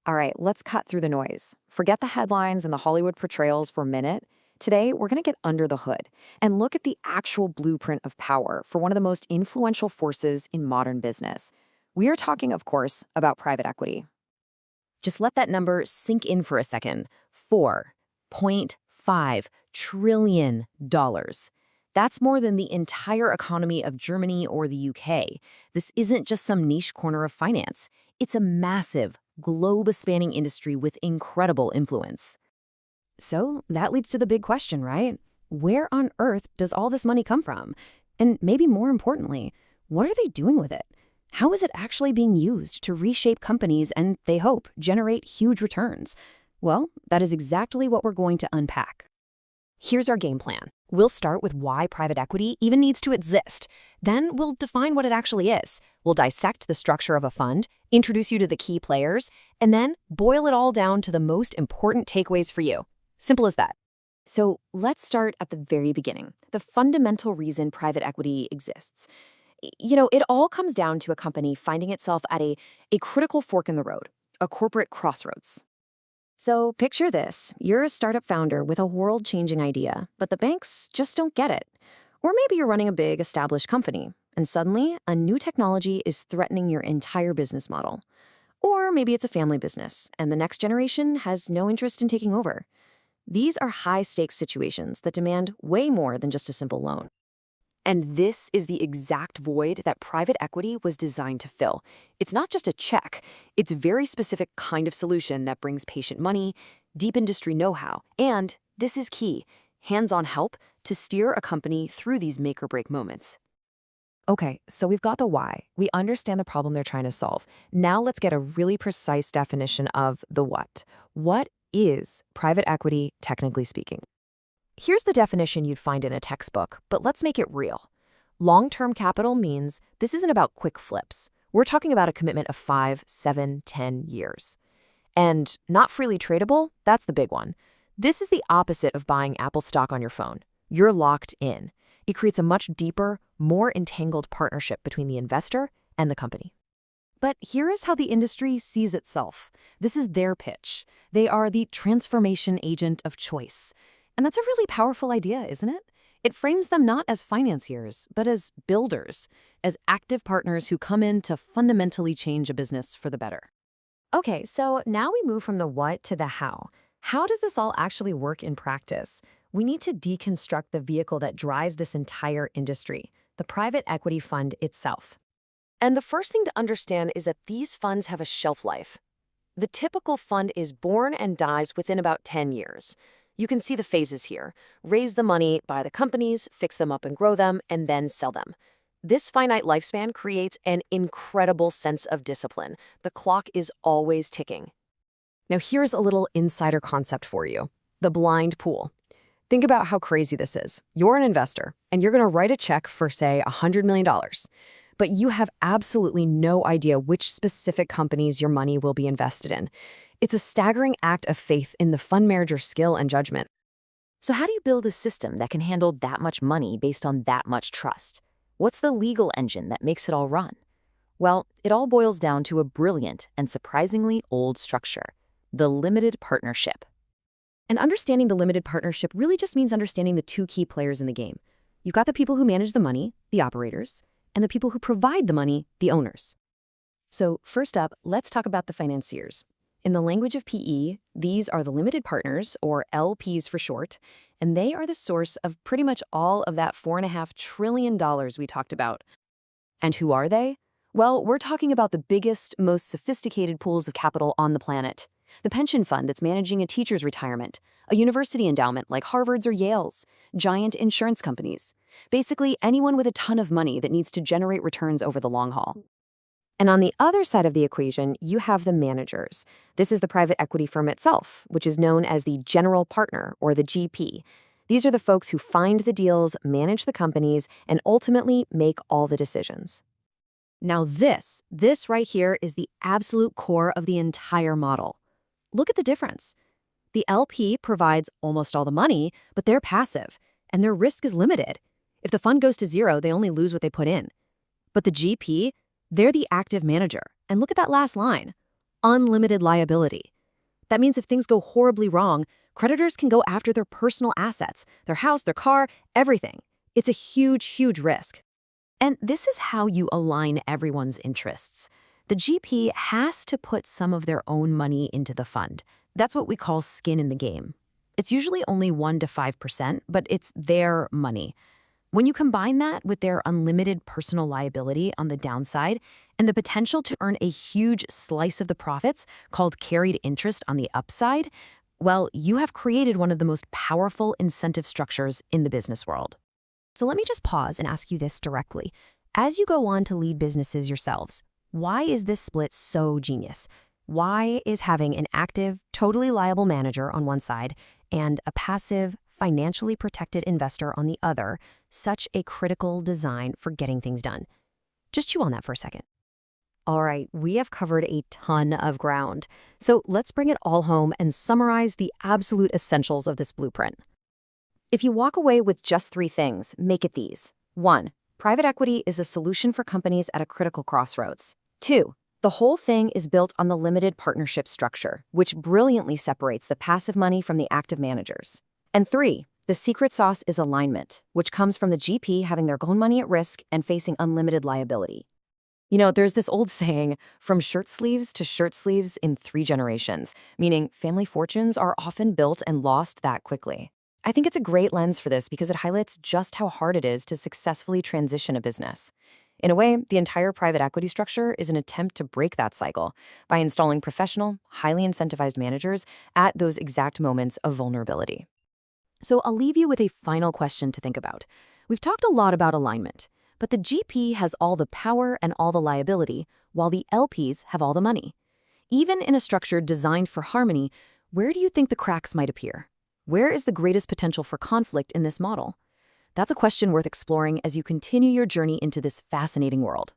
All right, let's cut through the noise. Forget the headlines and the Hollywood portrayals for a minute. Today, we're going to get under the hood and look at the actual blueprint of power for one of the most influential forces in modern business. We are talking, of course, about private equity. Just let that number sink in for a second. $4.5 trillion. That's more than the entire economy of Germany or the UK. This isn't just some niche corner of finance. It's a massive, globe-spanning industry with incredible influence. So that leads to the big question, right? Where on earth does all this money come from? And maybe more importantly, what are they doing with it? How is it actually being used to reshape companies and, they hope, generate huge returns? Well, that is exactly what we're going to unpack. Here's our game plan. We'll start with why private equity even needs to exist. Then we'll define what it actually is. We'll dissect the structure of a fund, introduce you to the key players, and then boil it all down to the most important takeaways for you. Simple as that. So let's start at the very beginning, the fundamental reason private equity exists. It all comes down to a company finding itself at a critical fork in the road, a corporate crossroads. So picture this. You're a startup founder with a world-changing idea, but the banks just don't get it. Or maybe you're running a big, established company, and suddenly a new technology is threatening your entire business model. Or maybe it's a family business, and the next generation has no interest in taking over. These are high-stakes situations that demand way more than just a simple loan. And this is the exact void that private equity was designed to fill. It's not just a check. It's a very specific kind of solution that brings patient money, deep industry know-how, and, this is key, hands-on help to steer a company through these make-or-break moments. Okay, so we've got the why. We understand the problem they're trying to solve. Now let's get a really precise definition of the what. What is private equity, technically speaking? Here's the definition you'd find in a textbook, but let's make it real. Long-term capital means this isn't about quick flips. We're talking about a commitment of 5, 7, 10 years. And not freely tradable, that's the big one. This is the opposite of buying Apple stock on your phone. You're locked in. It creates a much deeper, more entangled partnership between the investor and the company. But here is how the industry sees itself. This is their pitch. They are the transformation agent of choice. And that's a really powerful idea, isn't it? It frames them not as financiers, but as builders, as active partners who come in to fundamentally change a business for the better. Okay, so now we move from the what to the how. How does this all actually work in practice? We need to deconstruct the vehicle that drives this entire industry, the private equity fund itself. And the first thing to understand is that these funds have a shelf life. The typical fund is born and dies within about 10 years. You can see the phases here. Raise the money, buy the companies, fix them up and grow them, and then sell them. This finite lifespan creates an incredible sense of discipline. The clock is always ticking. Now here's a little insider concept for you. The blind pool. Think about how crazy this is. You're an investor, and you're going to write a check for, say, $100 million. But you have absolutely no idea which specific companies your money will be invested in. It's a staggering act of faith in the fund manager's skill and judgment. So how do you build a system that can handle that much money based on that much trust? What's the legal engine that makes it all run? Well, it all boils down to a brilliant and surprisingly old structure, the limited partnership. And understanding the limited partnership really just means understanding the two key players in the game. You've got the people who manage the money, the operators, and the people who provide the money, the owners. So first up, let's talk about the financiers. In the language of PE, these are the limited partners, or LPs for short, and they are the source of pretty much all of that $4.5 trillion we talked about. And who are they? Well, we're talking about the biggest, most sophisticated pools of capital on the planet. The pension fund that's managing a teacher's retirement, a university endowment like Harvard's or Yale's, giant insurance companies. Basically, anyone with a ton of money that needs to generate returns over the long haul. And on the other side of the equation, you have the managers. This is the private equity firm itself, which is known as the general partner, or the GP. These are the folks who find the deals, manage the companies, and ultimately make all the decisions. Now this right here is the absolute core of the entire model. Look at the difference. The LP provides almost all the money, but they're passive, and their risk is limited. If the fund goes to zero, they only lose what they put in. But the GP, they're the active manager. And look at that last line. unlimited liability. That means if things go horribly wrong, creditors can go after their personal assets, their house, their car, everything. It's a huge, huge risk. And this is how you align everyone's interests. The GP has to put some of their own money into the fund. That's what we call skin in the game. It's usually only 1 to 5%, but it's their money. When you combine that with their unlimited personal liability on the downside and the potential to earn a huge slice of the profits called carried interest on the upside, well, you have created one of the most powerful incentive structures in the business world. So let me just pause and ask you this directly. As you go on to lead businesses yourselves, why is this split so genius? Why is having an active, totally liable manager on one side and a passive, financially protected investor on the other such a critical design for getting things done? Just chew on that for a second. All right, we have covered a ton of ground. So let's bring it all home and summarize the absolute essentials of this blueprint. If you walk away with just 3 things, make it these. 1. Private equity is a solution for companies at a critical crossroads. 2. The whole thing is built on the limited partnership structure, which brilliantly separates the passive money from the active managers. And 3. The secret sauce is alignment, which comes from the GP having their own money at risk and facing unlimited liability. You know, there's this old saying, from shirt sleeves to shirt sleeves in 3 generations, meaning family fortunes are often built and lost that quickly. I think it's a great lens for this because it highlights just how hard it is to successfully transition a business. In a way, the entire private equity structure is an attempt to break that cycle by installing professional, highly incentivized managers at those exact moments of vulnerability. So I'll leave you with a final question to think about. We've talked a lot about alignment, but the GP has all the power and all the liability, while the LPs have all the money. Even in a structure designed for harmony, where do you think the cracks might appear? Where is the greatest potential for conflict in this model? That's a question worth exploring as you continue your journey into this fascinating world.